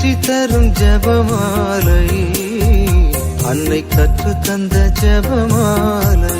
வெற்றி தரும் ஜெபமாலை, அன்னை கற்று தந்த ஜெபமாலை.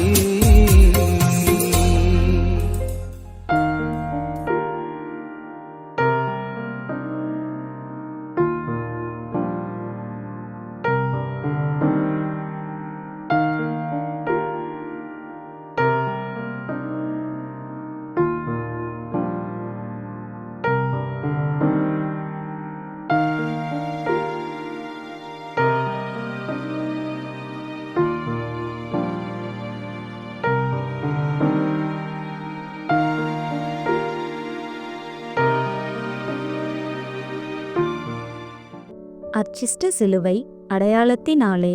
அர்ச்சிஷ்ட சிலுவை அடையாளத்தினாலே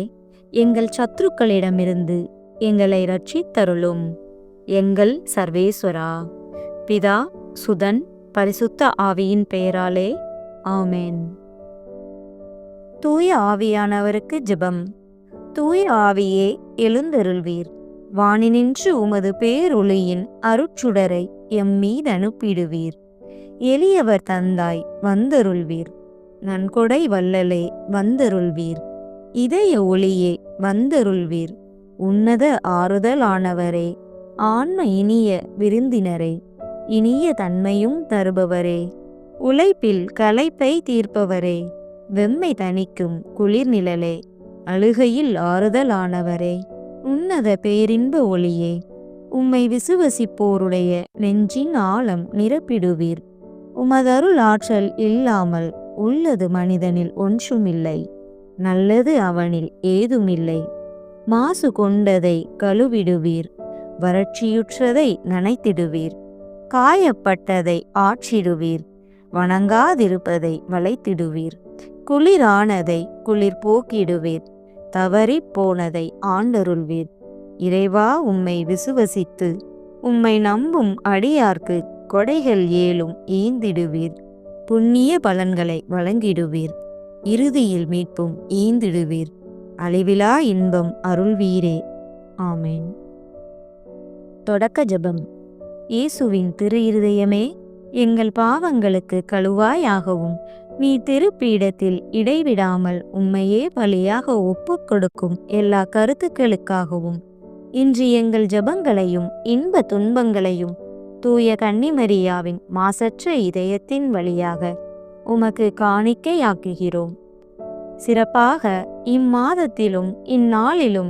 எங்கள் சத்துருக்களிடமிருந்து எங்களை இரட்சித்தருளும். எங்கள் சர்வேஸ்வரா. பிதா, சுதன், பரிசுத்த ஆவியின் பெயராலே ஆமேன். தூய ஆவியானவருக்கு ஜெபம். தூய ஆவியே எழுந்தருள்வீர். வானினின்று உமது பேரொளியின் அருட்சுடரை எம்மீது அனுப்பிடுவீர். எளியவர் தந்தாய் வந்தருள்வீர். நன்கொடை வல்லலே வந்தருள்வீர். இதய ஒளியே வந்தருள்வீர். உன்னத ஆறுதலானவரே, ஆன்ம இனிய விருந்தினரே, இனிய தன்மையும் தருபவரே, உழைப்பில் களைப்பை தீர்ப்பவரே, வெம்மை தணிக்கும் குளிர்நிழலே, அழுகையில் ஆறுதலானவரே, உன்னத பேரின்ப ஒளியே, உம்மை விசுவசிப்போருடைய நெஞ்சின் ஆழம் நிரப்பிடுவீர். உமதருள் ஆற்றல் இல்லாமல் உள்ளது மனிதனில் ஒன்றுமில்லை. நல்லது அவனில் ஏதுமில்லை. மாசு கொண்டதை கழுவிடுவீர். வறட்சியுற்றதை நனைத்திடுவீர். காயப்பட்டதை ஆற்றிடுவீர். வணங்காதிருப்பதை வளைத்திடுவீர். குளிரானதை குளிர் போக்கிடுவீர். தவறி போனதை ஆண்டருள்வீர். இறைவா, உம்மை விசுவசித்து உம்மை நம்பும் அடியார்க்கு கொடைகள் ஏழும் ஈந்திடுவீர். புண்ணிய பலன்களை வழங்கிடுவீர். இறுதியில் மீட்பும் ஈந்திடுவீர். அழிவிலா இன்பம் அருள்வீரே. ஆமேன். தொடக்க ஜெபம். இயேசுவின் திரு இருதயமே, எங்கள் பாவங்களுக்கு கழுவாயாகவும் நீ திருப்பீடத்தில் இடைவிடாமல் உம்மையே பலியாக ஒப்புக் கொடுக்கும் எல்லா கருத்துக்களுக்காகவும் இன்று எங்கள் ஜெபங்களையும் இன்ப துன்பங்களையும் தூய கன்னிமரியாவின் மாசற்ற இதயத்தின் வழியாக உமக்கு காணிக்கையாக்குகிறோம். சிறப்பாக இம்மாதத்திலும் இந்நாளிலும்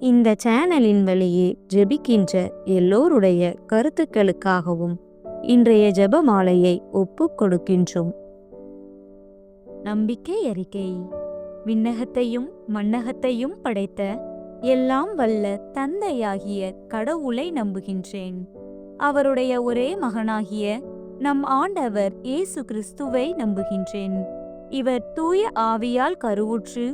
இந்த சேனலின் வழியே ஜெபிக்கின்ற எல்லோருடைய கருத்துக்களுக்காகவும் இன்றைய ஜெபமாலையை ஒப்புக் கொடுக்கின்றோம். நம்பிக்கை அறிக்கை. விண்ணகத்தையும் மண்ணகத்தையும் படைத்த எல்லாம் வல்ல தந்தையாகிய கடவுளை நம்புகின்றேன். அவருடைய ஒரே மகனாகிய நம் ஆண்டவர் இயேசு கிறிஸ்துவை நம்புகின்றேன். இவர் தூய ஆவியால் கருவுற்று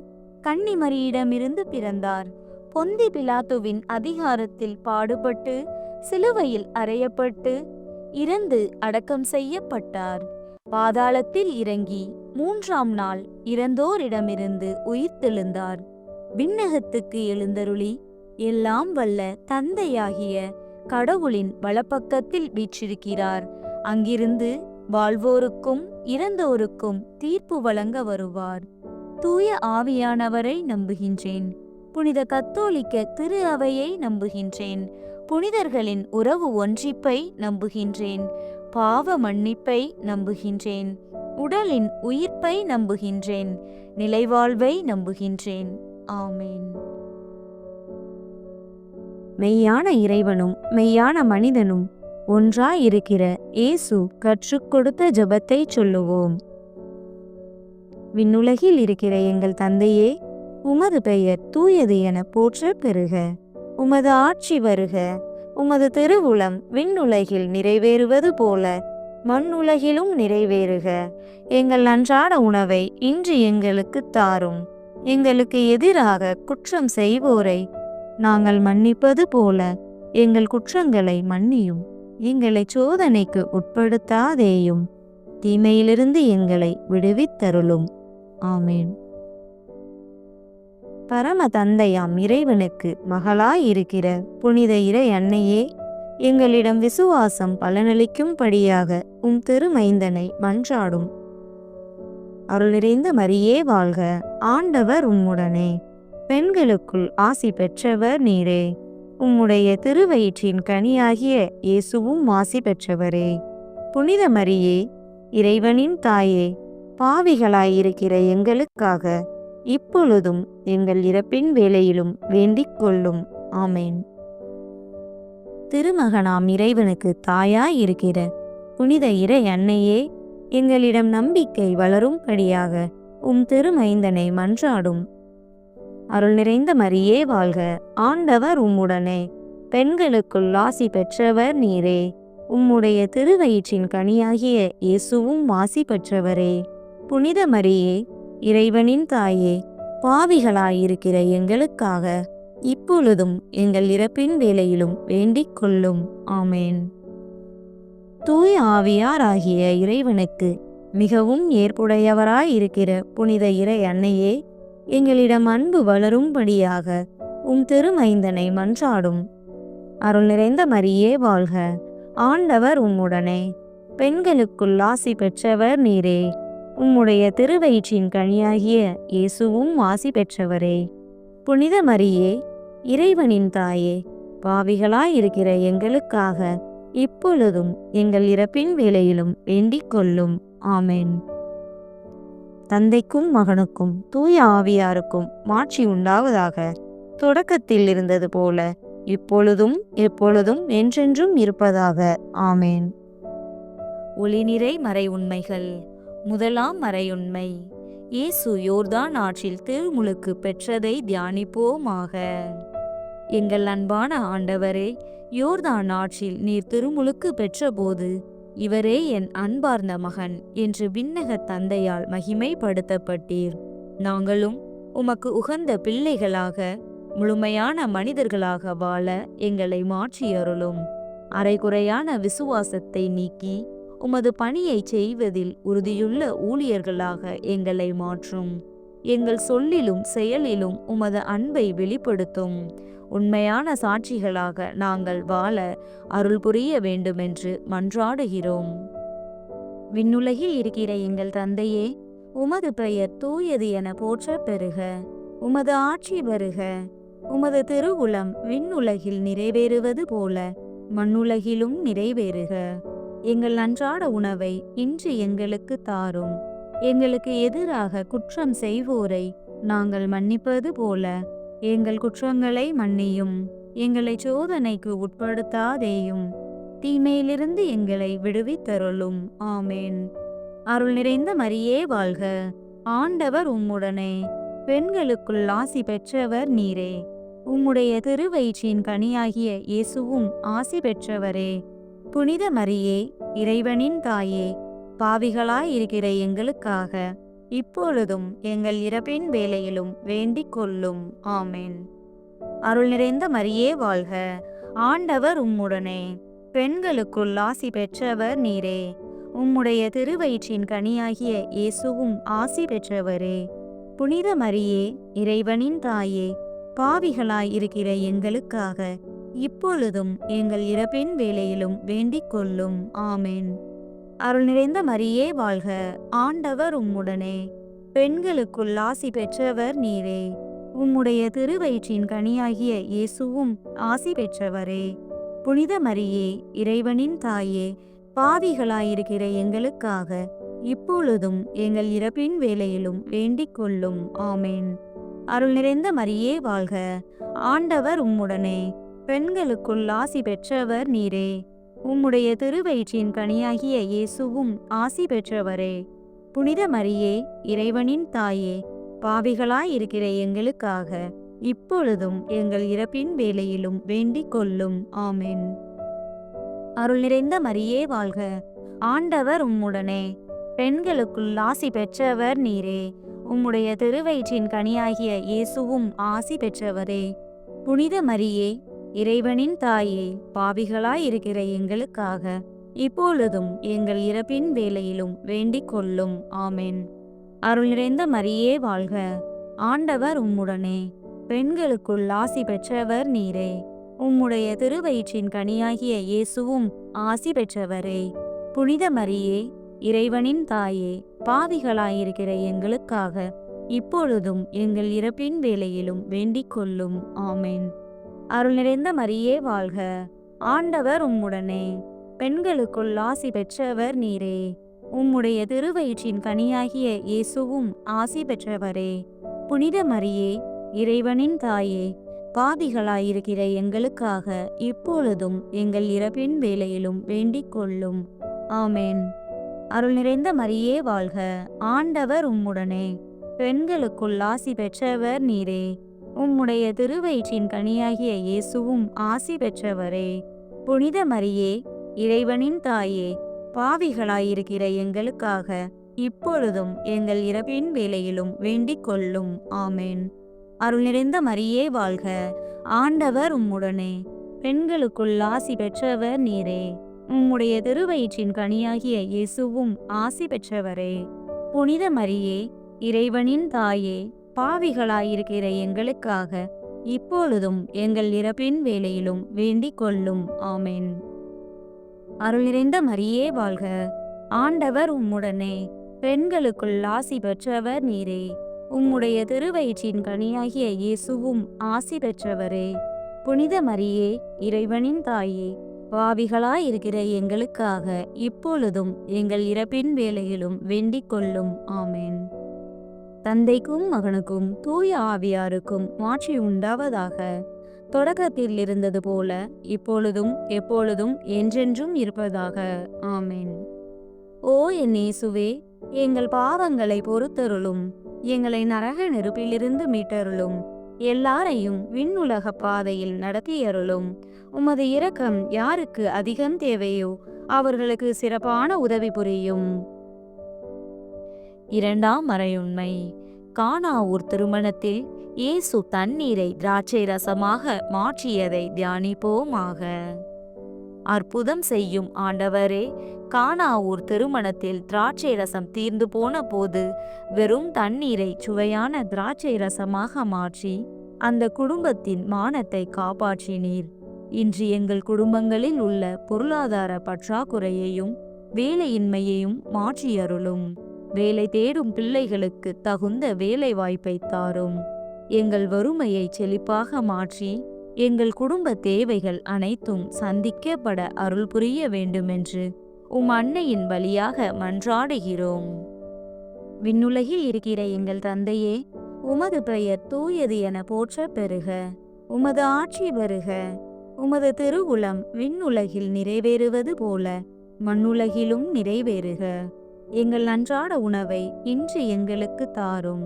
கன்னிமரியிடமிருந்து பிறந்தார். பொந்தி பிலாத்துவின் அதிகாரத்தில் பாடுபட்டு சிலுவையில் அறையப்பட்டு இறந்து அடக்கம் செய்யப்பட்டார். பாதாளத்தில் இறங்கி 3ஆம் நாள் இறந்தோரிடமிருந்து உயிர்த்தெழுந்தார். விண்ணகத்துக்கு எழுந்தருளி எல்லாம் வல்ல தந்தையாகிய கடவுளின் வலப்பக்கத்தில் வீற்றிருக்கிறார். அங்கிருந்து வாழ்வோருக்கும் இறந்தோருக்கும் தீர்ப்பு வழங்க வருவார். தூய ஆவியானவரை நம்புகின்றேன். புனித கத்தோலிக்க திரு அவையை நம்புகின்றேன். புனிதர்களின் உறவு ஒன்றிப்பை நம்புகின்றேன். பாவ மன்னிப்பை நம்புகின்றேன். உடலின் உயிர்ப்பை நம்புகின்றேன். நிலைவாழ்வை நம்புகின்றேன். ஆமேன். மெய்யான இறைவனும் மெய்யான மனிதனும் ஒன்றாயிருக்கிற இயேசு கற்றுக் கொடுத்த ஜெபத்தை சொல்லுவோம். விண்ணுலகில் இருக்கிற எங்கள் தந்தையே, உமது பெயர் தூயது என போற்ற பெறுக. உமது ஆட்சி வருக. உமது திருவுளம் விண்ணுலகில் நிறைவேறுவது போல மண்ணுலகிலும் நிறைவேறுக. எங்கள் அன்றாட உணவை இன்று எங்களுக்கு தாரும். எங்களுக்கு எதிராக குற்றம் செய்வோரை நாங்கள் மன்னிப்பது போல எங்கள் குற்றங்களை மன்னியும். எங்களை சோதனைக்கு உட்படுத்தாதேயும், தீமையிலிருந்து எங்களை விடுவித்தருளும். ஆமேன். பரம தந்தையாம் இறைவனுக்கு மகளாயிருக்கிற புனித இறை அன்னையே, எங்களிடம் விசுவாசம் பலனளிக்கும்படியாக உம் திருமைந்தனை மன்றாடும். அருள் நிறைந்த மரியே வாழ்க, ஆண்டவர் உம்முடனே. பெண்களுக்குள் ஆசி பெற்றவர் நீரே. உம்முடைய திருவயிற்றின் கனியாகிய இயேசுவும் ஆசி பெற்றவரே. புனித மரியே, இறைவனின் தாயே, பாவிகளாயிருக்கிற எங்களுக்காக இப்பொழுதும் எங்கள் இறப்பின் வேளையிலும் வேண்டிக் கொள்ளும். ஆமேன். திருமகனாம் இறைவனுக்கு தாயாயிருக்கிற புனித இறை அன்னையே, எங்களிடம் நம்பிக்கை வளரும்படியாக உம் திருமைந்தனை மன்றாடும். அருள் நிறைந்த மரியே வாழ்க, ஆண்டவர் உம்முடனே. பெண்களுக்குள் ஆசி பெற்றவர் நீரே. உம்முடைய திருவயிற்றின் கனியாகிய இயேசுவும் ஆசி பெற்றவரே. புனித மரியே, இறைவனின் தாயே, பாவிகளாயிருக்கிற எங்களுக்காக இப்பொழுதும் எங்கள் இறப்பின் வேளையிலும் வேண்டிக் கொள்ளும். ஆமேன். தூய ஆவியாராகிய இறைவனுக்கு மிகவும் ஏற்புடையவராயிருக்கிற புனித இறை அன்னையே, எங்களிடம் அன்பு வளரும்படியாக உம் திருமைந்தனை மன்றாடும். அருள் நிறைந்த மரியே வாழ்க, ஆண்டவர் உம்முடனே. பெண்களுக்குள் ஆசி பெற்றவர் நீரே. உம்முடைய திருவயிற்றின் கனியாகிய இயேசுவும் ஆசி பெற்றவரே. புனித மரியே, இறைவனின் தாயே, பாவிகளாயிருக்கிற எங்களுக்காக இப்பொழுதும் எங்கள் இறப்பின் வேளையிலும் வேண்டிக் கொள்ளும். ஆமேன். தந்தைக்கும் மகனுக்கும் தூய ஆவியாருக்கும் மாட்சி உண்டாவதாக. தொடக்கத்தில் இருந்தது போல இப்பொழுதும் எப்பொழுதும் என்றென்றும் இருப்பதாக. ஆமேன். ஒளிநிறை மறை உண்மைகள். முதலாம் மறையுண்மை, இயேசு யோர்தான் ஆற்றில் திருமுழுக்கு பெற்றதை தியானிப்போமாக. எங்கள் அன்பான ஆண்டவரே, யோர்தான் ஆற்றில் நீர் திருமுழுக்கு பெற்றபோது இவரே என் அன்பார்ந்த மகன் என்று விண்ணக தந்தையால் மகிமைப்படுத்தப்பட்டீர். நாங்களும் உமக்கு உகந்த பிள்ளைகளாக முழுமையான மனிதர்களாக வாழ எங்களை மாற்றியருளும். அரைகுறையான விசுவாசத்தை நீக்கி உமது பணியை செய்வதில் உறுதியுள்ள ஊழியர்களாக எங்களை மாற்றும். எங்கள் சொல்லிலும் செயலிலும் உமது அன்பை வெளிப்படுத்தும். உண்மையான சாட்சிகளாக நாங்கள் வாழ அருள் புரிய வேண்டுமென்று மன்றாடுகிறோம். விண்ணுலகில் இருக்கிற எங்கள் தந்தையே, உமது பெயர் தூயது என போற்றப் பெறுக. உமது ஆட்சி வருக. உமது திருவுளம் விண்ணுலகில் நிறைவேறுவது போல மண்ணுலகிலும் நிறைவேறுக. எங்கள் அன்றாட உணவை இன்று எங்களுக்கு தாரும். எங்களுக்கு எதிராக குற்றம் செய்வோரை நாங்கள் மன்னிப்பது போல எங்கள் குற்றங்களை மன்னியும். எங்களை சோதனைக்கு உட்படுத்தாதேயும், தீமையிலிருந்து எங்களை விடுவித்தருளும். ஆமேன். அருள் நிறைந்த மரியே வாழ்க, ஆண்டவர் உம்முடனே. பெண்களுக்குள் ஆசி பெற்றவர் நீரே. உம்முடைய திருவயிற்றின் கனியாகிய இயேசுவும் ஆசி பெற்றவரே. புனித மரியே, இறைவனின் தாயே, பாவிகளாயிருக்கிற எங்களுக்காக இப்பொழுதும் எங்கள் இறப்பின் வேளையிலும் வேண்டிக் கொள்ளும். ஆமேன். அருள் நிறைந்த மரியே வாழ்க, ஆண்டவர் உம்முடனே. பெண்களுக்குள் ஆசி பெற்றவர் நீரே. உம்முடைய திருவயிற்றின் கனியாகிய இயேசுவும் ஆசி பெற்றவரே. புனித மரியே, இறைவனின் தாயே, பாவிகளாயிருக்கிற எங்களுக்காக இப்பொழுதும் எங்கள் இறப்பின் வேளையிலும் வேண்டிக் கொள்ளும். ஆமேன். அருள் நிறைந்த மரியே வாழ்க, ஆண்டவர் உம்முடனே. பெண்களுக்குள் ஆசி பெற்றவர் நீரே. உம்முடைய திருவயிற்றின் கனியாகிய இயேசுவும் ஆசி பெற்றவரே. புனித மரியே, இறைவனின் தாயே, பாவிகளாயிருக்கிற எங்களுக்காக இப்பொழுதும் எங்கள் இறப்பின் வேளையிலும் வேண்டிக் கொள்ளும். ஆமேன். அருள் நிறைந்த மரியே வாழ்க, ஆண்டவர் உம்முடனே. பெண்களுக்குள் ஆசி பெற்றவர் நீரே. உம்முடைய திருவயிற்றின் கனியாகிய இயேசுவும் ஆசி பெற்றவரே. புனித மரியே, இறைவனின் தாயே, பாவிகளாயிருக்கிற எங்களுக்காக இப்பொழுதும் எங்கள் இறப்பின் வேளையிலும் வேண்டிக் கொள்ளும். ஆமேன். அருள் நிறைந்த மரியே வாழ்க, ஆண்டவர் உம்முடனே. பெண்களுக்குள் ஆசி பெற்றவர் நீரே. உம்முடைய திருவயிற்றின் கனியாகிய இயேசுவும் ஆசி பெற்றவரே. புனித மரியே, இறைவனின் தாயே, பாவிகளாயிருக்கிற எங்களுக்காக இப்பொழுதும் எங்கள் இறப்பின் வேளையிலும் வேண்டிக் கொள்ளும். ஆமேன். அருள் நிறைந்த மரியே வாழ்க, ஆண்டவர் உம்முடனே. பெண்களுக்குள் ஆசி பெற்றவர் நீரே. உம்முடைய திருவயிற்றின் கனியாகிய இயேசுவும் ஆசி பெற்றவரே. புனித மரியே, இறைவனின் தாயே, பாவிகளாயிருக்கிற எங்களுக்காக இப்பொழுதும் எங்கள் இறப்பின் வேளையிலும் வேண்டிக் கொள்ளும். ஆமென். அருள் நிறைந்த மரியே வாழ்க, ஆண்டவர் உம்முடனே, பெண்களுக்குள் ஆசி பெற்றவர் நீரே. உம்முடைய திருவயிற்றின் கனியாகிய இயேசுவும் ஆசி பெற்றவரே. புனித மரியே, இறைவனின் தாயே, பாவிகளாயிருக்கிற எங்களுக்காக இப்பொழுதும் எங்கள் இறப்பின் வேளையிலும் வேண்டிக் கொள்ளும். ஆமென். அருள் நிறைந்த மரியே வாழ்க, ஆண்டவர் உம்முடனே, பெண்களுக்குள் ஆசி பெற்றவர் நீரே. உம்முடைய திருவயிற்றின் கனியாகிய இயேசுவும் ஆசி பெற்றவரே. புனித மரியே, இறைவனின் தாயே, பாவிகளாயிருக்கிற எங்களுக்காக இப்பொழுதும் எங்கள் இறப்பின் வேளையிலும் வேண்டிக் கொள்ளும். ஆமென். அருள் நிறைந்த மரியே வாழ்க, ஆண்டவர் உம்முடனே, பெண்களுக்குள் ஆசி பெற்றவர் நீரே. உம்முடைய திருவயிற்றின் கனியாகிய இயேசுவும் ஆசி பெற்றவரே. புனித மரியே, இறைவனின் தாயே, பாவிகளாயிருக்கிற எங்களுக்காக இப்பொழுதும் எங்கள் இறப்பின் வேளையிலும் வேண்டிக் கொள்ளும். ஆமென். அருள் நிறைந்த மரியே வாழ்க, ஆண்டவர் உம்முடனே, பெண்களுக்குள் ஆசி பெற்றவர் நீரே. உம்முடைய திருவயிற்றின் கனியாகிய இயேசுவும் ஆசி பெற்றவரே. புனித மரியே, இறைவனின் தாயே, பாவிகளாயிருக்கிற எங்களுக்காக இப்பொழுதும் எங்கள் இறப்பின் வேளையிலும் வேண்டிக் கொள்ளும். ஆமென். தந்தைக்கும் மகனுக்கும் தூய ஆவியாருக்கும் மாட்சி உண்டாவதாக. தொடக்கத்தில் இருந்தது போல இப்பொழுதும் எப்பொழுதும் என்றென்றும் இருப்பதாக. ஆமென். ஓ என் இயேசுவே, எங்கள் பாவங்களை பொறுத்தருளும். எங்களை நரக நெருப்பிலிருந்து மீட்டருளும். எல்லாரையும் விண்ணுலக பாதையில் நடத்தியருளும். உமது இரக்கம் யாருக்கு அதிகம் தேவையோ அவர்களுக்கு சிறப்பான உதவி புரியும். இரண்டாம் மறையுண்மை. கானாவூர் திருமணத்தில் இயேசு தண்ணீரை திராட்சை ரசமாக மாற்றியதை தியானிப்போமாக. அற்புதம் செய்யும் ஆண்டவரே, கானாவூர் திருமணத்தில் திராட்சை ரசம் தீர்ந்து போன போது வெறும் தண்ணீரை சுவையான திராட்சை ரசமாக மாற்றி அந்த குடும்பத்தின் மானத்தை காப்பாற்றினீர். இன்று எங்கள் குடும்பங்களில் உள்ள பொருளாதார பற்றாக்குறையையும் வேலையின்மையையும் மாற்றியருளும். வேலை தேடும் பிள்ளைகளுக்கு தகுந்த வேலை வாய்ப்பை தாரும். எங்கள் வறுமையை செழிப்பாக மாற்றி எங்கள் குடும்ப தேவைகள் அனைத்தும் சந்திக்கப்பட அருள் புரிய வேண்டுமென்று உம் அன்னையின் வழியாக மன்றாடுகிறோம். விண்ணுலகில் இருக்கிற எங்கள் தந்தையே, உமது பெயர் தூயது என போற்றப் பெறுக. உமது ஆட்சி வருக. உமது திருவுளம் விண்ணுலகில் நிறைவேறுவது போல மண்ணுலகிலும் நிறைவேறுக. எங்கள் அன்றாட உணவை இன்று எங்களுக்கு தாரும்.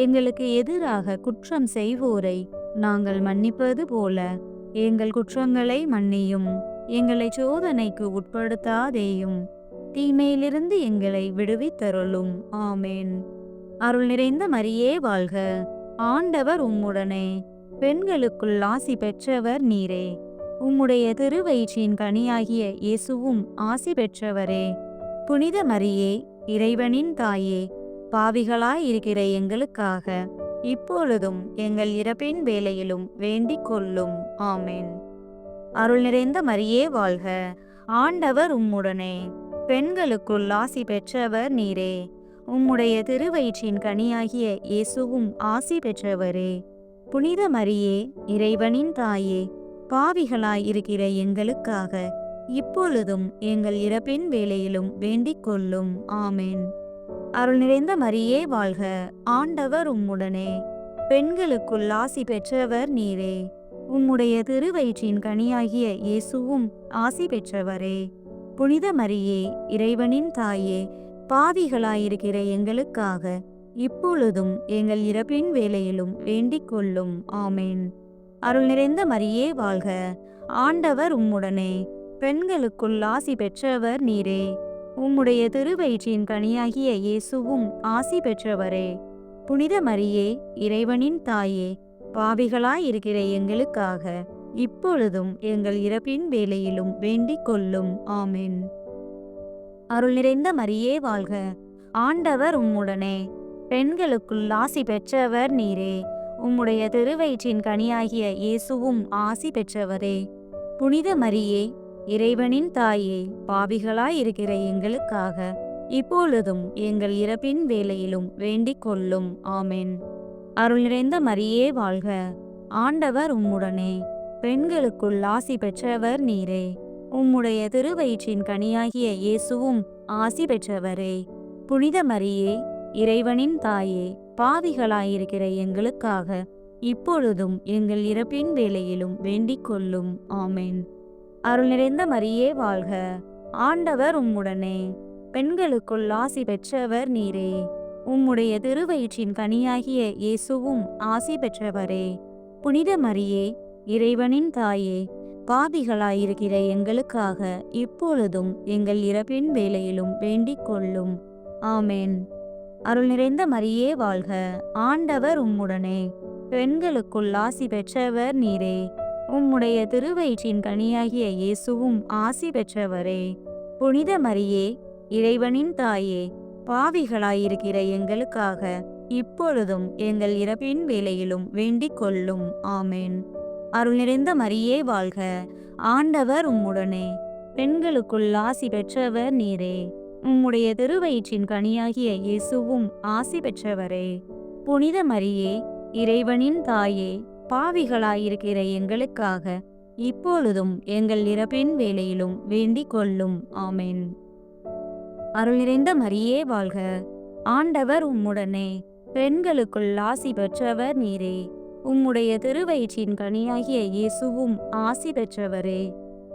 எங்களுக்கு எதிராக குற்றம் செய்வோரை நாங்கள் மன்னிப்பது போல எங்கள் குற்றங்களை மன்னியும். எங்களை சோதனைக்கு உட்படுத்தாதேயும், தீமையிலிருந்து எங்களை விடுவித்தருளும். ஆமென். அருள் நிறைந்த மரியே வாழ்க, ஆண்டவர் உம்முடனே, பெண்களுக்குள் ஆசி பெற்றவர் நீரே. உம்முடைய திருவயிற்றின் கனியாகிய இயேசுவும் ஆசி பெற்றவரே. புனித மரியே, இறைவனின் தாயே, பாவிகளாயிருக்கிற எங்களுக்காக இப்பொழுதும் எங்கள் இறப்பின் வேளையிலும் வேண்டிக் கொள்ளும். ஆமென். அருள் நிறைந்த மரியே வாழ்க, ஆண்டவர் உம்முடனே, பெண்களுக்குள் ஆசி பெற்றவர் நீரே. உம்முடைய திருவயிற்றின் கனியாகிய இயேசுவும் ஆசி பெற்றவரே. புனித மரியே, இறைவனின் தாயே, பாவிகளாயிருக்கிற எங்களுக்காக இப்பொழுதும் எங்கள் இறப்பின் வேளையிலும் வேண்டிக் கொள்ளும். ஆமென். அருள் நிறைந்த மரியே வாழ்க, ஆண்டவர் உம்முடனே, பெண்களுக்குள் ஆசி பெற்றவர் நீரே. உம்முடைய திருவயிற்றின் கனியாகிய இயேசுவும் ஆசி பெற்றவரே. புனித மரியே, இறைவனின் தாயே, பாவிகளாயிருக்கிற எங்களுக்காக இப்பொழுதும் எங்கள் இறப்பின் வேளையிலும் வேண்டிக் கொள்ளும். ஆமென். அருள் நிறைந்த மரியே வாழ்க, ஆண்டவர் உம்முடனே, பெண்களுக்குள் ஆசி பெற்றவர் நீரே. உம்முடைய திருவயிற்றின் கனியாகிய இயேசுவும் ஆசி பெற்றவரே. புனித மரியே, இறைவனின் தாயே, பாவிகளாயிருக்கிற எங்களுக்காக இப்பொழுதும் எங்கள் இறப்பின் வேளையிலும் வேண்டிக் கொள்ளும். ஆமென். அருள் நிறைந்த மரியே வாழ்க, ஆண்டவர் உம்முடனே, பெண்களுக்குள் ஆசி பெற்றவர் நீரே. உம்முடைய திருவயிற்றின் கனியாகிய இயேசுவும் ஆசி பெற்றவரே. புனித மரியே, இறைவனின் தாயே, பாவிகளாயிருக்கிற எங்களுக்காக இப்பொழுதும் எங்கள் இறப்பின் வேளையிலும் வேண்டிக் கொள்ளும். ஆமென். அருள் நிறைந்த மரியே வாழ்க, ஆண்டவர் உம்முடனே, பெண்களுக்குள் ஆசி பெற்றவர் நீரே. உம்முடைய திருவயிற்றின் கனியாகிய இயேசுவும் ஆசி பெற்றவரே. புனித மரியே, இறைவனின் தாயே, பாவிகளாயிருக்கிற எங்களுக்காக இப்பொழுதும் எங்கள் இறப்பின் வேளையிலும் வேண்டிக் கொள்ளும். ஆமென். அருள் நிறைந்த மரியே வாழ்க, ஆண்டவர் உம்முடனே, பெண்களுக்குள் ஆசி பெற்றவர் நீரே. உம்முடைய திருவயிற்றின் கனியாகிய இயேசுவும் ஆசி பெற்றவரே. புனித மரியே, இறைவனின் தாயே, பாவிகளாயிருக்கிற எங்களுக்காக இப்பொழுதும் எங்கள் இறப்பின் வேளையிலும் வேண்டிக் கொள்ளும். ஆமென். அருள் நிறைந்த மரியே வாழ்க, ஆண்டவர் உம்முடனே, பெண்களுக்குள் ஆசி பெற்றவர் நீரே. உம்முடைய திருவயிற்றின் கனியாகிய இயேசுவும் ஆசி பெற்றவரே. புனித மரியே, இறைவனின் தாயே, பாவிகளாயிருக்கிற எங்களுக்காக இப்பொழுதும் எங்கள் இறப்பின் வேளையிலும் வேண்டிக் கொள்ளும். ஆமென். அருள் நிறைந்த மரியே வாழ்க, ஆண்டவர் உம்முடனே, பெண்களுக்குள் ஆசி பெற்றவர் நீரே. உம்முடைய திருவயிற்றின் கனியாகிய இயேசுவும் ஆசி பெற்றவரே. புனித மரியே, இறைவனின் தாயே, பாவிகளாயிருக்கிற எங்களுக்காக இப்பொழுதும் எங்கள் இறப்பின் வேளையிலும் வேண்டிக் கொள்ளும். ஆமென். அருள் நிறைந்த மரியே வாழ்க, ஆண்டவர் உம்முடனே, பெண்களுக்குள் ஆசி பெற்றவர் நீரே. உம்முடைய திருவயிற்றின் கனியாகிய இயேசுவும் ஆசி பெற்றவரே.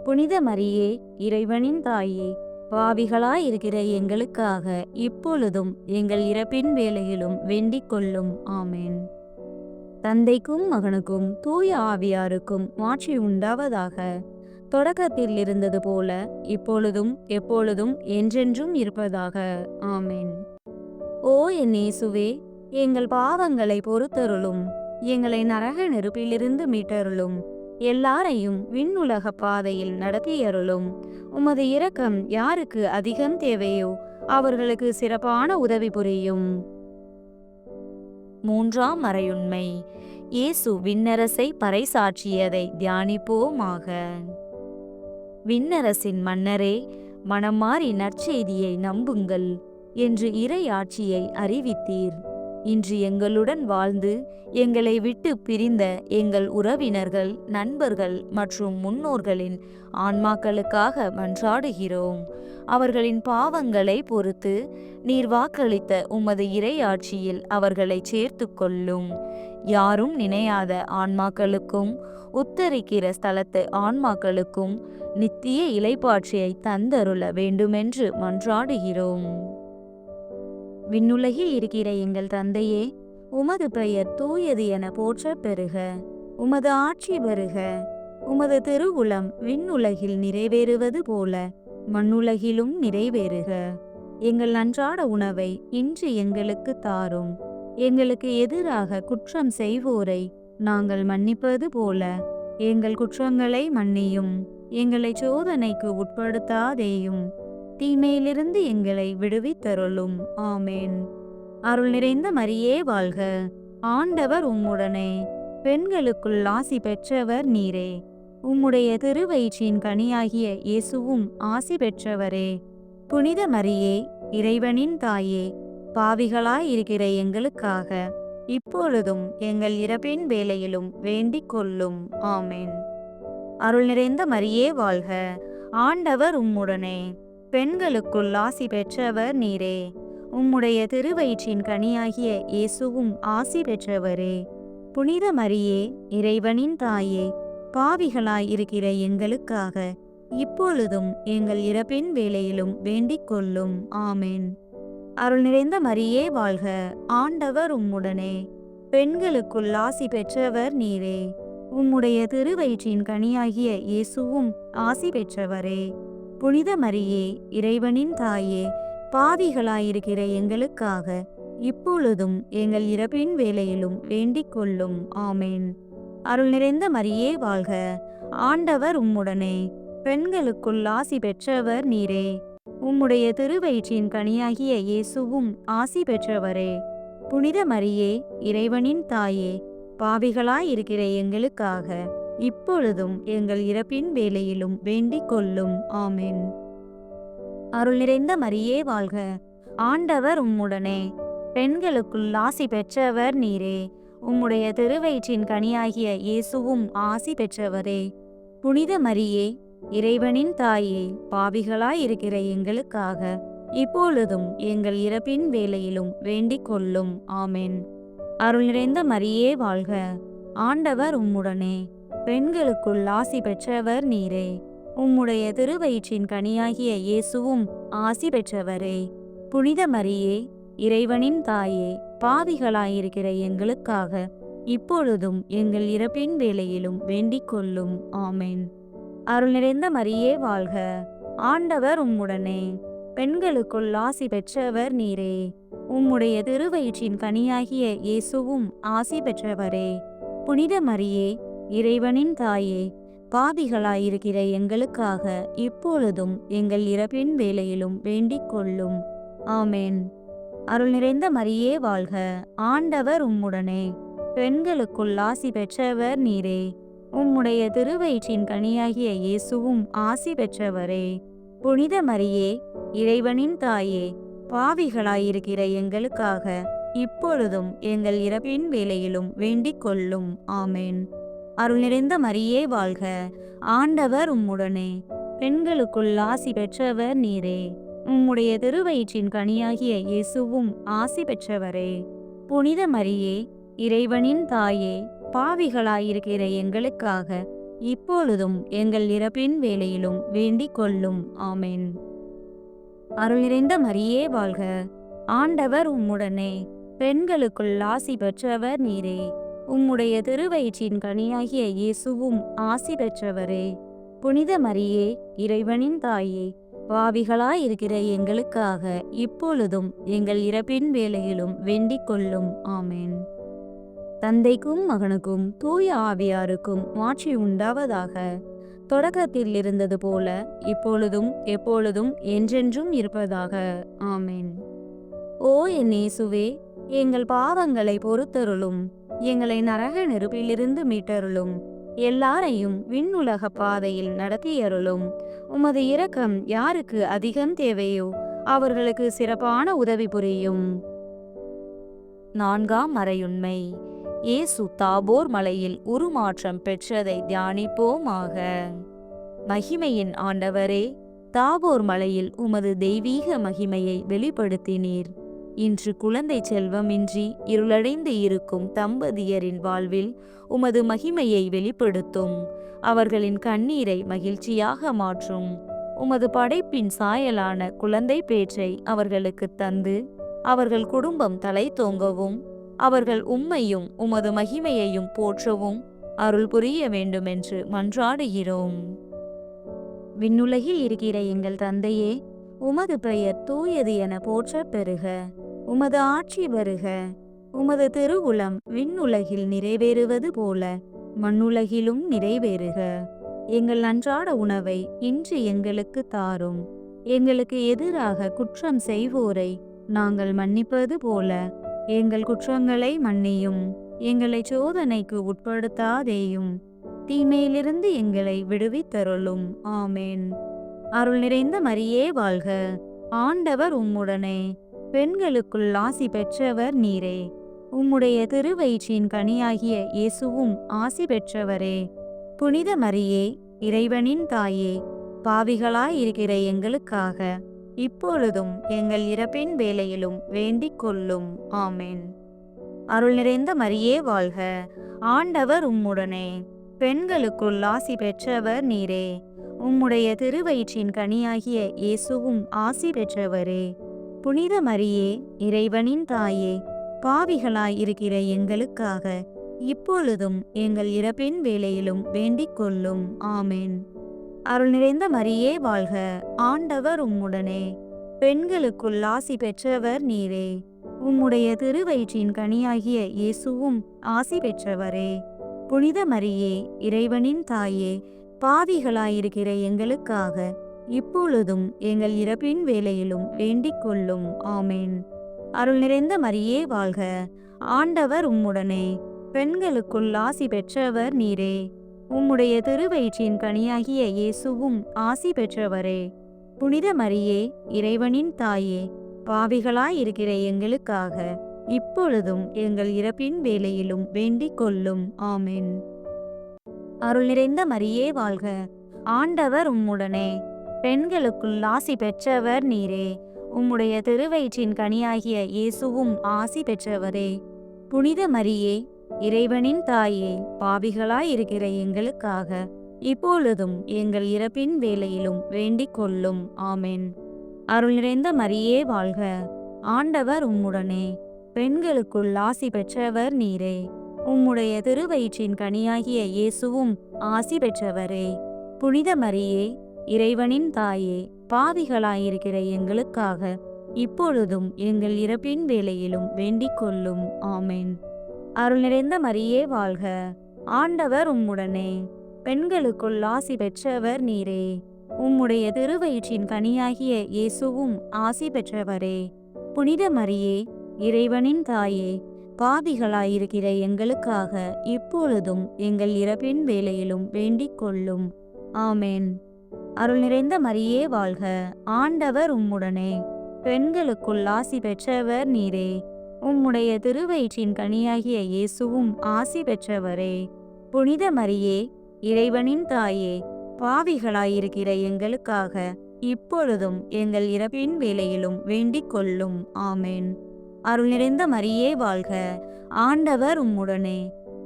புனித மரியே, இறைவனின் தாயே, பாவிகளாயிருக்கிற எங்களுக்காக இப்பொழுதும் எங்கள் இறப்பின் வேளையிலும் வேண்டிக் கொள்ளும். ஆமென். தந்தைக்கும் மகனுக்கும் தூய ஆவியாருக்கும் மாட்சி உண்டாவதாக. தொடக்கத்தில் இருந்தது போல இப்பொழுதும் எப்பொழுதும் என்றென்றும் இருப்பதாக. ஆமென். ஓ என் இயேசுவே, எங்கள் பாவங்களை பொறுத்தருளும். எங்களை நரக நெருப்பிலிருந்து மீட்டருளும். எல்லாரையும் விண்ணுலக பாதையில் நடத்தியருளும். உமது இரக்கம் யாருக்கு அதிகம் தேவையோ அவர்களுக்கு சிறப்பான உதவி புரியும். மூன்றாம் மறையுண்மை, இயேசு விண்ணரசை பறைசாற்றியதை தியானிப்போமாக. விண்ணரசின் மன்னரே, மனம் மாறி நற்செய்தியை நம்புங்கள் என்று இறை ஆட்சியை அறிவித்தீர். இன்று எங்களுடன் வாழ்ந்து எங்களை விட்டு பிரிந்த எங்கள் உறவினர்கள், நண்பர்கள் மற்றும் முன்னோர்களின் ஆன்மாக்களுக்காக மன்றாடுகிறோம். அவர்களின் பாவங்களை பொறுத்து நீர் வாக்களித்த உமது இறை ஆட்சியில் அவர்களை சேர்த்து கொள்ளும். யாரும் நினையாத ஆன்மாக்களுக்கும் உத்தரிக்கிற ஸ்தலத்து ஆன்மாக்களுக்கும் நித்திய இளைப்பாற்றியை தந்தருள வேண்டுமென்று மன்றாடுகிறோம். விண்ணுலகில் இருக்கிற எங்கள் தந்தையே, உமது பெயர் தூயது என போற்றப் பெறுக. உமது ஆட்சி வருக. உமது திருவுளம் விண்ணுலகில் நிறைவேறுவது போல மண்ணுலகிலும் நிறைவேறுக. எங்கள் அன்றாட உணவை இன்று எங்களுக்கு தாரும். எங்களுக்கு எதிராக குற்றம் செய்வோரை நாங்கள் மன்னிப்பது போல எங்கள் குற்றங்களை மன்னியும். எங்களை சோதனைக்கு உட்படுத்தாதேயும், தீமையிலிருந்து எங்களை விடுவித்தருளும். ஆமென். அருள் நிறைந்த மரியே வாழ்க, ஆண்டவர் உம்முடனே, பெண்களுக்குள் ஆசி பெற்றவர் நீரே. உம்முடைய திருவயிற்றின் கனியாகிய இயேசுவும் ஆசி பெற்றவரே. புனித மரியே, இறைவனின் தாயே, பாவிகளாயிருக்கிற எங்களுக்காக இப்பொழுதும் எங்கள் இறப்பின் வேளையிலும் வேண்டிக் கொள்ளும். ஆமென். அருள் நிறைந்த மரியே வாழ்க, ஆண்டவர் உம்முடனே, பெண்களுக்குள் ஆசி பெற்றவர் நீரே. உம்முடைய திருவயிற்றின் கனியாகிய இயேசுவும் ஆசி பெற்றவரே. புனித மரியே, இறைவனின் தாயே, பாவிகளாயிருக்கிற எங்களுக்காக இப்பொழுதும் எங்கள் இறப்பின் வேளையிலும் வேண்டிக் கொள்ளும். ஆமென். அருள் நிறைந்த மரியே வாழ்க, ஆண்டவர் உம்முடனே, பெண்களுக்குள் ஆசி பெற்றவர் நீரே. உம்முடைய திருவயிற்றின் கனியாகிய இயேசுவும் ஆசி பெற்றவரே. புனித மரியே, இறைவனின் தாயே, பாவிகளாயிருக்கிற எங்களுக்காக இப்பொழுதும் எங்கள் இறப்பின் வேளையிலும் வேண்டிக் கொள்ளும். ஆமென். அருள் நிறைந்த மரியே வாழ்க, ஆண்டவர் உம்முடனே, பெண்களுக்குள் ஆசி பெற்றவர் நீரே. உம்முடைய திருவயிற்றின் கனியாகிய இயேசுவும் ஆசி பெற்றவரே. புனித மரியே, இறைவனின் தாயே, பாவிகளாயிருக்கிற எங்களுக்காக இப்பொழுதும் எங்கள் இறப்பின் வேளையிலும் வேண்டிக் கொள்ளும். ஆமென். அருள் நிறைந்த மரியே வாழ்க, ஆண்டவர் உம்முடனே, பெண்களுக்குள் ஆசி பெற்றவர் நீரே. உம்முடைய திருவயிற்றின் கனியாகிய இயேசுவும் ஆசி பெற்றவரே. புனித மரியே, இறைவனின் தாயே, பாவிகளாயிருக்கிற எங்களுக்காக இப்பொழுதும் எங்கள் இறப்பின் வேளையிலும் வேண்டிக் கொள்ளும். ஆமென். அருள் நிறைந்த மரியே வாழ்க. ஆண்டவர் உம்முடனே, பெண்களுக்குள் ஆசி பெற்றவர் நீரே. உம்முடைய திருவயிற்றின் கனியாகிய இயேசுவும் ஆசி பெற்றவரே. புனித மரியே, இறைவனின் தாயே, பாவிகளாயிருக்கிற எங்களுக்காக இப்பொழுதும் எங்கள் இறப்பின் வேளையிலும் வேண்டிக் கொள்ளும். ஆமென். அருள் நிறைந்த மரியே வாழ்க. ஆண்டவர் உம்முடனே, பெண்களுக்குள் ஆசி பெற்றவர் நீரே. உம்முடைய திருவயிற்றின் கனியாகிய இயேசுவும் ஆசி பெற்றவரே. புனித மரியே, இறைவனின் தாயே, பாவிகளாயிருக்கிற எங்களுக்காக இப்பொழுதும் எங்கள் இறப்பின் வேளையிலும் வேண்டிக் கொள்ளும். ஆமென். அருள் நிறைந்த மரியே வாழ்க. ஆண்டவர் உம்முடனே, பெண்களுக்குள் ஆசி பெற்றவர் நீரே. உம்முடைய திருவயிற்றின் கனியாகிய இயேசுவும் ஆசி பெற்றவரே. புனித மரியே, இறைவனின் தாயே, பாவிகளாயிருக்கிற எங்களுக்காக இப்பொழுதும் எங்கள் இறப்பின் வேளையிலும் வேண்டிக் கொள்ளும். ஆமென். அருள் நிறைந்த மரியே வாழ்க. ஆண்டவர் உம்முடனே, பெண்களுக்குள் ஆசி பெற்றவர் நீரே. உம்முடைய திருவயிற்றின் கனியாகிய இயேசுவும் ஆசி பெற்றவரே. புனித மரியே, இறைவனின் தாயே, பாவிகளாயிருக்கிற எங்களுக்காக இப்பொழுதும் எங்கள் இறப்பின் வேளையிலும் வேண்டிக் கொள்ளும். ஆமென். அருள் நிறைந்த மரியே வாழ்க. ஆண்டவர் உம்முடனே, பெண்களுக்குள் ஆசி பெற்றவர் நீரே. உம்முடைய திருவயிற்றின் கனியாகிய இயேசுவும் ஆசி பெற்றவரே. புனித மரியே, இறைவனின் தாயே, பாவிகளாயிருக்கிற எங்களுக்காக இப்பொழுதும் எங்கள் இறப்பின் வேளையிலும் வேண்டிக் கொள்ளும். ஆமென். தந்தைக்கும் மகனுக்கும் தூய ஆவியாருக்கும் மாட்சி உண்டாவதாக. தொடக்கத்தில் இருந்தது போல இப்பொழுதும் எப்பொழுதும் என்றென்றும் இருப்பதாக. ஆமென். ஓ என் இயேசுவே, எங்கள் பாவங்களை பொறுத்தருளும். எங்களை நரக நெருப்பிலிருந்து மீட்டருளும். எல்லாரையும் விண்ணுலக பாதையில் நடத்தியருளும். உமது இரக்கம் யாருக்கு அதிகம் தேவையோ அவர்களுக்கு சிறப்பான உதவி புரியும். 4ஆம் மறையுண்மை. இயேசு தாபோர் மலையில் உருமாற்றம் பெற்றதை தியானிப்போமாக. மகிமையின் ஆண்டவரே, தாபோர் மலையில் உமது தெய்வீக மகிமையை வெளிப்படுத்தினீர். இன்று குழந்தை செல்வமின்றி இருளடைந்து இருக்கும் தம்பதியரின் வாழ்வில் உமது மகிமையை வெளிப்படுத்தும். அவர்களின் கண்ணீரை மகிழ்ச்சியாக மாற்றும். உமது படைப்பின் சாயலான குழந்தை பேற்றை அவர்களுக்கு தந்து அவர்கள் குடும்பம் தலை தோங்கவும் அவர்கள் உம்மையும் உமது மகிமையையும் போற்றவும் அருள் புரிய வேண்டுமென்று மன்றாடுகிறோம். விண்ணுலகில் இருக்கிற எங்கள் தந்தையே, உமது பெயர் தூயது என போற்றப் பெறுக. உமது ஆட்சி வருக. உமது திருவுளம் விண்ணுலகில் நிறைவேறுவது போல மண்ணுலகிலும் நிறைவேறுக. எங்கள் அன்றாட உணவை இன்று எங்களுக்கு தாரும். எங்களுக்கு எதிராக குற்றம் செய்வோரை நாங்கள் மன்னிப்பது போல எங்கள் குற்றங்களை மன்னியும். எங்களை சோதனைக்கு உட்படுத்தாதேயும், தீமையிலிருந்து எங்களை விடுவித்தருளும். ஆமென். அருள் நிறைந்த மரியே வாழ்க. ஆண்டவர் உம்முடனே, பெண்களுக்குள் ஆசி பெற்றவர் நீரே. உம்முடைய திருவயிற்றின் கனியாகிய இயேசுவும் ஆசி பெற்றவரே. புனித மரியே, இறைவனின் தாயே, பாவிகளாயிருக்கிற எங்களுக்காக இப்பொழுதும் எங்கள் இறப்பின் வேளையிலும் வேண்டிக் கொள்ளும். ஆமென். அருள் நிறைந்த மரியே வாழ்க. ஆண்டவர் உம்முடனே, பெண்களுக்குள் ஆசி பெற்றவர் நீரே. உம்முடைய திருவயிற்றின் கனியாகிய இயேசுவும் ஆசி பெற்றவரே. புனித மரியே, இறைவனின் தாயே, பாவிகளாயிருக்கிற எங்களுக்காக இப்பொழுதும் எங்கள் இறப்பின் வேளையிலும் வேண்டிக் கொள்ளும். ஆமென். அருள் நிறைந்த மரியே வாழ்க. ஆண்டவர் உம்முடனே, பெண்களுக்குள் ஆசி பெற்றவர் நீரே. உம்முடைய திருவயிற்றின் கனியாகிய இயேசுவும் ஆசி பெற்றவரே. புனித மரியே, இறைவனின் தாயே, பாவிகளாயிருக்கிற எங்களுக்காக இப்பொழுதும் எங்கள் இறப்பின் வேளையிலும் வேண்டிக் கொள்ளும். ஆமென். அருள் நிறைந்த மரியே வாழ்க. ஆண்டவர் உம்முடனே, பெண்களுக்குள் ஆசி பெற்றவர் நீரே. உம்முடைய திருவயிற்றின் கனியாகிய இயேசுவும் ஆசி பெற்றவரே. புனித மரியே, இறைவனின் தாயே, பாவிகளாயிருக்கிற எங்களுக்காக இப்பொழுதும் எங்கள் இறப்பின் வேளையிலும் வேண்டிக் கொள்ளும். ஆமென். அருள் நிறைந்த மரியே வாழ்க, ஆண்டவர் உம்முடனே, பெண்களுக்குள் ஆசி பெற்றவர் நீரே. உம்முடைய திருவயிற்றின் கனியாகிய இயேசுவும் ஆசி பெற்றவரே. புனித மரியே, இறைவனின் தாயே, பாவிகளாயிருக்கிற எங்களுக்காக இப்பொழுதும் எங்கள் இறப்பின் வேளையிலும் வேண்டிக் கொள்ளும். ஆமென். அருள் நிறைந்த மரியே வாழ்க, ஆண்டவர் உம்முடனே, பெண்களுக்குள் ஆசி பெற்றவர் நீரே. உம்முடைய திருவயிற்றின் கனியாகிய இயேசுவும் ஆசி பெற்றவரே. புனித மரியே, இறைவனின் தாயே, பாவிகளாயிருக்கிற எங்களுக்காக இப்பொழுதும் எங்கள் இறப்பின் வேளையிலும் வேண்டிக் கொள்ளும். ஆமென். அருள் நிறைந்த மரியே வாழ்க, ஆண்டவர் உம்முடனே, பெண்களுக்குள் ஆசி பெற்றவர் நீரே. உம்முடைய திருவயிற்றின் கனியாகிய இயேசுவும் ஆசி பெற்றவரே. புனித மரியே, இறைவனின் தாயே, பாவிகளாயிருக்கிற எங்களுக்காக இப்பொழுதும் எங்கள் இறப்பின் வேளையிலும் வேண்டிக் கொள்ளும். ஆமென். அருள் நிறைந்த மரியே வாழ்க, ஆண்டவர் உம்முடனே, பெண்களுக்குள் ஆசி பெற்றவர் நீரே. உம்முடைய திருவயிற்றின் கனியாகிய இயேசுவும் ஆசி பெற்றவரே. புனித மரியே, இறைவனின் தாயே, பாவிகளாயிருக்கிற எங்களுக்காக இப்பொழுதும் எங்கள் இறப்பின் வேளையிலும் வேண்டிக் கொள்ளும். ஆமென். அருள் நிறைந்த மரியே வாழ்க, ஆண்டவர் உம்முடனே,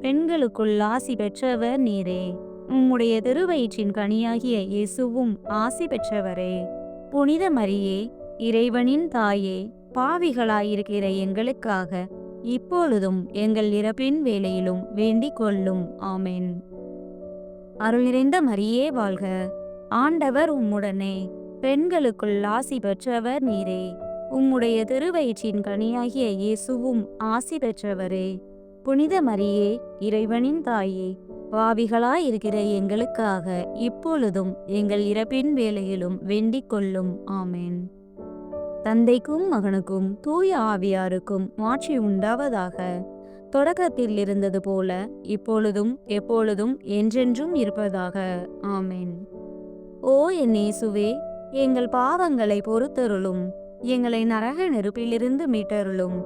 பெண்களுக்குள் ஆசி பெற்றவர் நீரே. உம்முடைய திருவயிற்றின் கனியாகிய இயேசுவும் ஆசி பெற்றவரே. புனித மரியே, இறைவனின் தாயே, பாவிகளாயிருக்கிற எங்களுக்காக இப்பொழுதும் எங்கள் இறப்பின் வேளையிலும் வேண்டிக் கொள்ளும். ஆமென். அருள் நிறைந்த மரியே வாழ்க, ஆண்டவர் உம்முடனே, பெண்களுக்குள் ஆசி பெற்றவர் நீரே. உம்முடைய திருவயிற்றின் கனியாகிய இயேசுவும் ஆசி பெற்றவரே. புனித மரியே, இறைவனின் தாயே, பாவிகளாயிருக்கிற எங்களுக்காக இப்பொழுதும் எங்கள் இறப்பின் வேளையிலும் வேண்டிக் கொள்ளும். ஆமென். தந்தைக்கும் மகனுக்கும் தூய ஆவியாருக்கும் மாட்சி உண்டாவதாக. தொடக்கத்தில் இருந்தது போல இப்பொழுதும் எப்பொழுதும் என்றென்றும் இருப்பதாக. ஆமென். ஓ என் இயேசுவே, எங்கள் பாவங்களை பொறுத்தருளும். எங்களை நரக நெருப்பிலிருந்து மீட்டருளும்.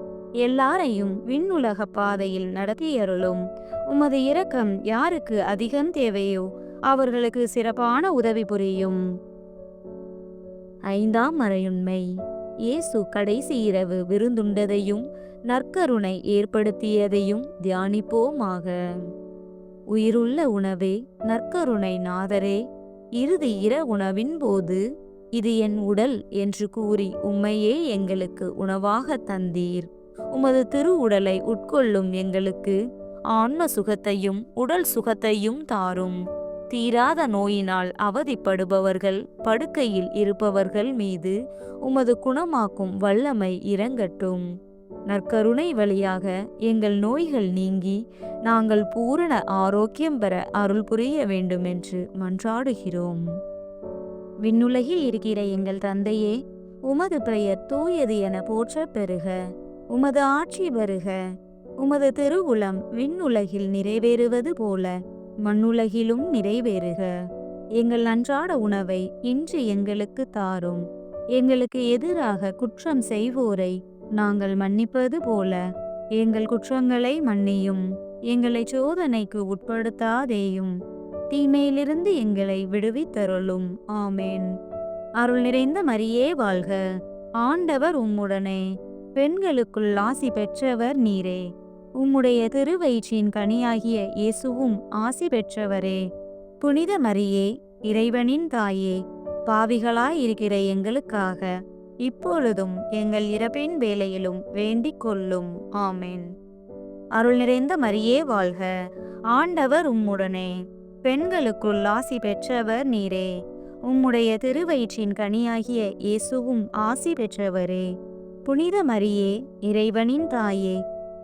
எல்லாரையும் விண்ணுலக பாதையில் நடத்தியருளும். உமது இரக்கம் யாருக்கு அதிகம் தேவையோ அவர்களுக்கு சிறப்பான உதவி புரியும். ஐந்தாம் மறையுண்மை. இயேசு கடைசி இரவு விருந்துண்டதையும் நற்கருணை ஏற்படுத்தியதையும் தியானிப்போமாக. உயிருள்ள உணவே, நற்கருணை நாதரே, இறுதி உணவின் போது இது என் உடல் என்று கூறி உம்மையே எங்களுக்கு உணவாக தந்தீர். உமது திரு உடலை உட்கொள்ளும் எங்களுக்கு ஆன்ம சுகத்தையும் உடல் சுகத்தையும் தாரும். தீராத நோயினால் அவதிப்படுபவர்கள், படுக்கையில் இருப்பவர்கள் மீது உமது குணமாக்கும் வல்லமை இறங்கட்டும். நற்கருணை வழியாக எங்கள் நோய்கள் நீங்கி நாங்கள் பூரண ஆரோக்கியம் பெற அருள் புரிய வேண்டும் என்று மன்றாடுகிறோம். விண்ணுலகில் இருக்கிற எங்கள் தந்தையே, உமது பெயர் தூயது என போற்றப் பெறுக. உமது ஆட்சி வருக. உமது திருவுளம் விண்ணுலகில் நிறைவேறுவது போல மண்ணுலகிலும் நிறைவேறுக. எங்கள் அன்றாட உணவை இன்று எங்களுக்கு தாரும். எங்களுக்கு எதிராக குற்றம் செய்வோரை நாங்கள் மன்னிப்பது போல எங்கள் குற்றங்களை மன்னியும். எங்களை சோதனைக்கு உட்படுத்தாதேயும், தீமையிலிருந்து எங்களை விடுவித்தருளும். ஆமென். அருள் நிறைந்த மரியே வாழ்க, ஆண்டவர் உம்முடனே, பெண்களுக்குள் ஆசி பெற்றவர் நீரே. உம்முடைய திருவயிற்றின் கனியாகிய இயேசுவும் ஆசி பெற்றவரே. புனித மரியே, இறைவனின் தாயே, பாவிகளாயிருக்கிற எங்களுக்காக இப்பொழுதும் எங்கள் இறப்பின் வேளையிலும் வேண்டிக் கொள்ளும். ஆமென். அருள் நிறைந்த மரியே வாழ்க, ஆண்டவர் உம்முடனே, பெண்களுக்குள் ஆசி பெற்றவர் நீரே. உம்முடைய திருவயிற்றின் கனியாகிய இயேசுவும் ஆசி பெற்றவரே. புனித மரியே, இறைவனின் தாயே,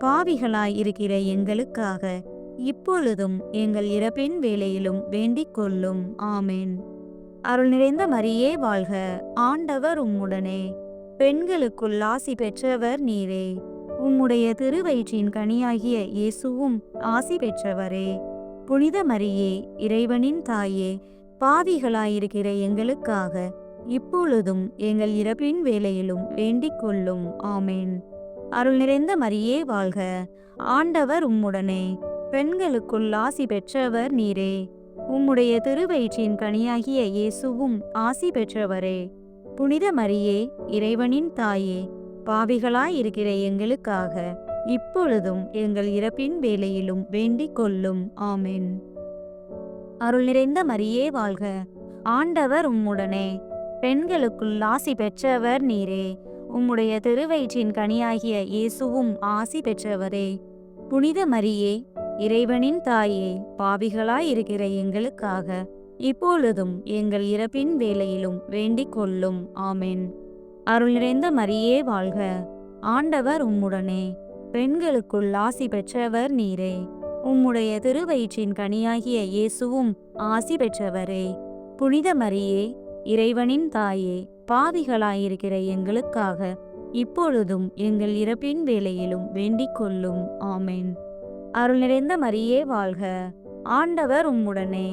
பாவிகளாயிருக்கிற எங்களுக்காக இப்பொழுதும் எங்கள் இறப்பின் வேளையிலும் வேண்டிக் கொள்ளும். ஆமென். அருள் நிறைந்த மரியே வாழ்க, ஆண்டவர் உம்முடனே, பெண்களுக்குள் ஆசி பெற்றவர் நீரே. உம்முடைய திருவயிற்றின் கனியாகிய இயேசுவும் ஆசி பெற்றவரே. புனித மரியே, இறைவனின் தாயே, பாவிகளாயிருக்கிற எங்களுக்காக இப்பொழுதும் எங்கள் இறப்பின் வேளையிலும் வேண்டிக் கொள்ளும். ஆமேன். அருள் நிறைந்த மரியே வாழ்க. ஆண்டவர் உம்முடனே, பெண்களுக்குள் ஆசி பெற்றவர் நீரே. உம்முடைய திருவயிற்றின் கனியாகிய இயேசுவும் ஆசி பெற்றவரே. புனித மரியே, இறைவனின் தாயே, பாவிகளாயிருக்கிற எங்களுக்காக இப்பொழுதும் எங்கள் இறப்பின் வேளையிலும் வேண்டிக் கொள்ளும். ஆமென். அருள் நிறைந்த மரியே வாழ்க. ஆண்டவர் உம்முடனே, பெண்களுக்குள் ஆசி பெற்றவர் நீரே. உம்முடைய திருவயிற்றின் கனியாகிய இயேசுவும் ஆசி பெற்றவரே. புனித மரியே, இறைவனின் தாயே, பாவிகளாயிருக்கிற எங்களுக்காக இப்பொழுதும் எங்கள் இறப்பின் வேளையிலும் வேண்டிக் கொள்ளும். ஆமென். அருள் நிறைந்த மரியே வாழ்க. ஆண்டவர் உம்முடனே, பெண்களுக்குள் ஆசி பெற்றவர் நீரே. உம்முடைய திருவயிற்றின் கனியாகிய இயேசுவும் ஆசி பெற்றவரே. புனித மரியே, இறைவனின் தாயே, பாவிகளாயிருக்கிற எங்களுக்காக இப்பொழுதும் எங்கள் இறப்பின் வேளையிலும் வேண்டிக் கொள்ளும். ஆமென். அருள் நிறைந்த மரியே வாழ்க. ஆண்டவர் உம்முடனே,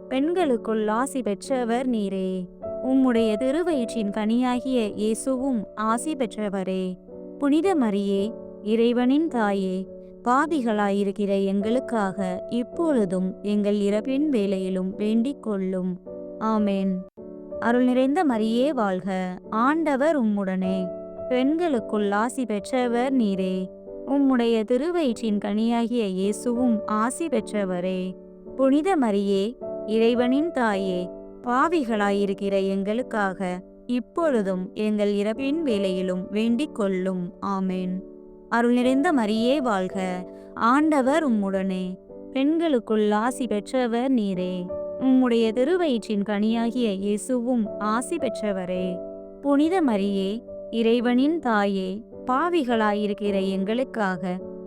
பெண்களுக்குள் ஆசி பெற்றவர் நீரே. உம்முடைய திருவயிற்றின் கனியாகிய இயேசுவும் ஆசி பெற்றவரே. புனித மரியே, இறைவனின் தாயே, பாவிகளாயிருக்கிற எங்களுக்காக இப்பொழுதும் எங்கள் இறப்பின் வேளையிலும் வேண்டிக் கொள்ளும். ஆமென். அருள் நிறைந்த மரியே வாழ்க. ஆண்டவர் உம்முடனே, பெண்களுக்குள் ஆசி பெற்றவர் நீரே. உம்முடைய திருவயிற்றின் கனியாகிய இயேசுவும் ஆசி பெற்றவரே. புனித மரியே, இறைவனின் தாயே, பாவிகளாயிருக்கிற எங்களுக்காக இப்பொழுதும் எங்கள் இறப்பின் வேளையிலும் வேண்டிக் கொள்ளும். ஆமென். அருள் நிறைந்த மரியே வாழ்க. ஆண்டவர் உம்முடனே, பெண்களுக்குள் ஆசி பெற்றவர் நீரே. உம்முடைய திருவயிற்றின் கனியாகிய இயேசுவும் ஆசி பெற்றவரே. புனித மரியே, இறைவனின் தாயே, பாவிகளாயிருக்கிற எங்களுக்காக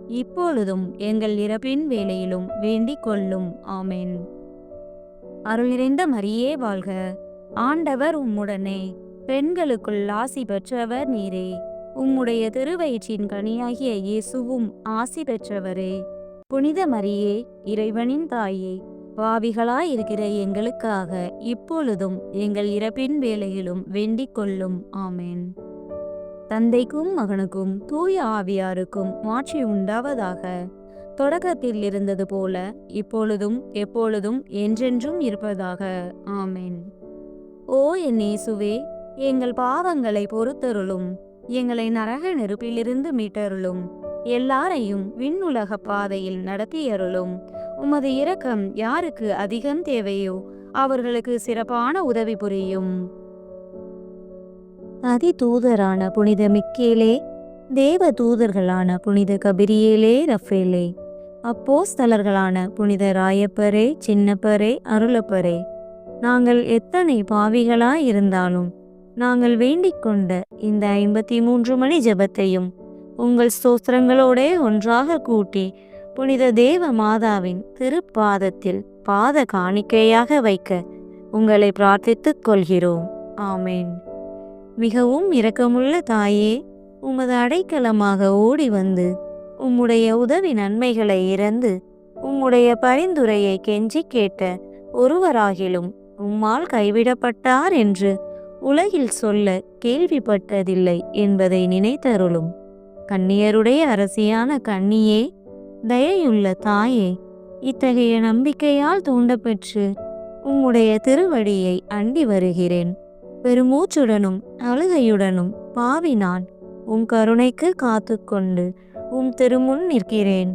இப்பொழுதும் எங்கள் இறப்பின் வேளையிலும் வேண்டிக் கொள்ளும். ஆமென். அருள் நிறைந்த மரியே வாழ்க. ஆண்டவர் உம்முடனே, பெண்களுக்குள் ஆசி பெற்றவர் நீரே. உம்முடைய திருவயிற்றின் கனியாகிய இயேசுவும் ஆசி பெற்றவரே. புனித மரியே, இறைவனின் தாயே, பாவிகளாயிருக்கிற எங்களுக்காக இப்பொழுதும் எங்கள் இறப்பின் வேளையிலும் வேண்டிக் கொள்ளும். ஆமென். தந்தைக்கும் மகனுக்கும் தூய ஆவியாருக்கும் மாட்சி உண்டாவதாக. தொடக்கத்தில் இருந்தது போல இப்பொழுதும் எப்பொழுதும் என்றென்றும் இருப்பதாக. ஆமென். ஓ என் இயேசுவே, எங்கள் பாவங்களை பொறுத்தருளும். எங்களை நரக நெருப்பிலிருந்து மீட்டருளும். எல்லாரையும் விண்ணுலக பாதையில் நடத்தியருளும். உமது இரக்கம் யாருக்கு அதிகம் தேவையோ அவர்களுக்கு சிறப்பான உதவி புரியும். அதி தூதரான புனித மிக்கேலே, தேவ தூதர்களான புனித கபிரியேலே, ரஃபேலே, அப்போஸ்தலர்களான புனித ராயப்பரே, சின்னப்பரே, அருளப்பரே, நாங்கள் எத்தனை பாவிகளாயிருந்தாலும் நாங்கள் வேண்டிக் கொண்ட இந்த 53 மணி ஜெபத்தையும் உங்கள் ஸ்தோத்திரங்களோடே ஒன்றாக கூட்டி புனித தேவ மாதாவின் திருப்பாதத்தில் பாத காணிக்கையாக வைக்க உங்களை பிரார்த்தித்துக் கொள்கிறோம். ஆமேன். மிகவும் இரக்கமுள்ள தாயே, உமது அடைக்கலமாக ஓடி வந்து உம்முடைய உதவி நன்மைகளை இறந்து உம்முடைய பரிந்துரையை கெஞ்சி கேட்ட ஒருவராகிலும் உம்மால் கைவிடப்பட்டார் என்று உலகில் சொல்ல கேள்விப்பட்டதில்லை என்பதை நினைத்தருளும். கன்னியருடைய அரசியான கன்னியே, தயையுள்ள தாயே, இத்தகைய நம்பிக்கையால் தூண்டப்பெற்று உம்முடைய திருவடியை அண்டி வருகிறேன். பெருமூச்சுடனும் அழுகையுடனும் பாவி நான் உம் கருணைக்கு காத்து கொண்டு உம் திருமுன் நிற்கிறேன்.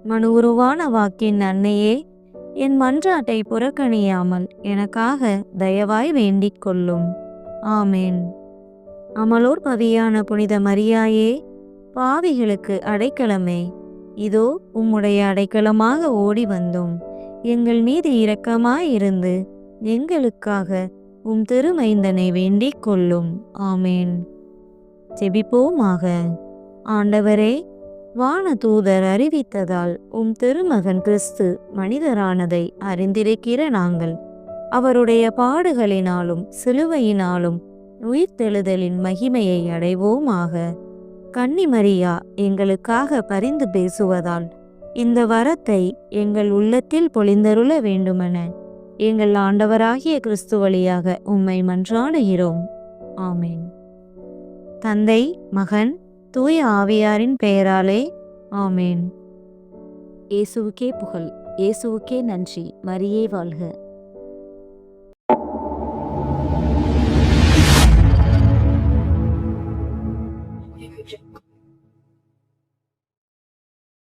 மனு உருவான வாக்கின் அன்னையே, என் மன்றாட்டை புறக்கணியாமல் எனக்காக தயவாய் வேண்டிக் கொள்ளும். ஆமேன். அமலோர் பதியான புனித மரியாயே, பாவிகளுக்கு அடைக்கலமே, இதோ உம்முடைய அடைக்கலமாக ஓடி வந்தோம். எங்கள் மீது இரக்கமாயிருந்து எங்களுக்காக உம் திருமைந்தனை வேண்டிக் கொள்ளும். ஆமேன். ஜெபிப்போமாக. ஆண்டவரே, வான தூதர் அறிவித்ததால் உம் திருமகன் கிறிஸ்து மனிதரானதை அறிந்திருக்கிற நாங்கள் அவருடைய பாடுகளினாலும் சிலுவையினாலும் உயிர்த்தெழுதலின் மகிமையை அடைவோமாக. கன்னிமரியா எங்களுக்காக பரிந்து பேசுவதால் இந்த வரத்தை எங்கள் உள்ளத்தில் பொழிந்தருள வேண்டுமென எங்கள் ஆண்டவராகிய கிறிஸ்து வழியாக உம்மை மன்றாடுகிறோம். ஆமென். தந்தை, மகன், தூய ஆவியாரின் பெயராலே ஆமென். இயேசுவுக்கே புகழ், இயேசுவுக்கே நன்றி. மரியே வாழ்க.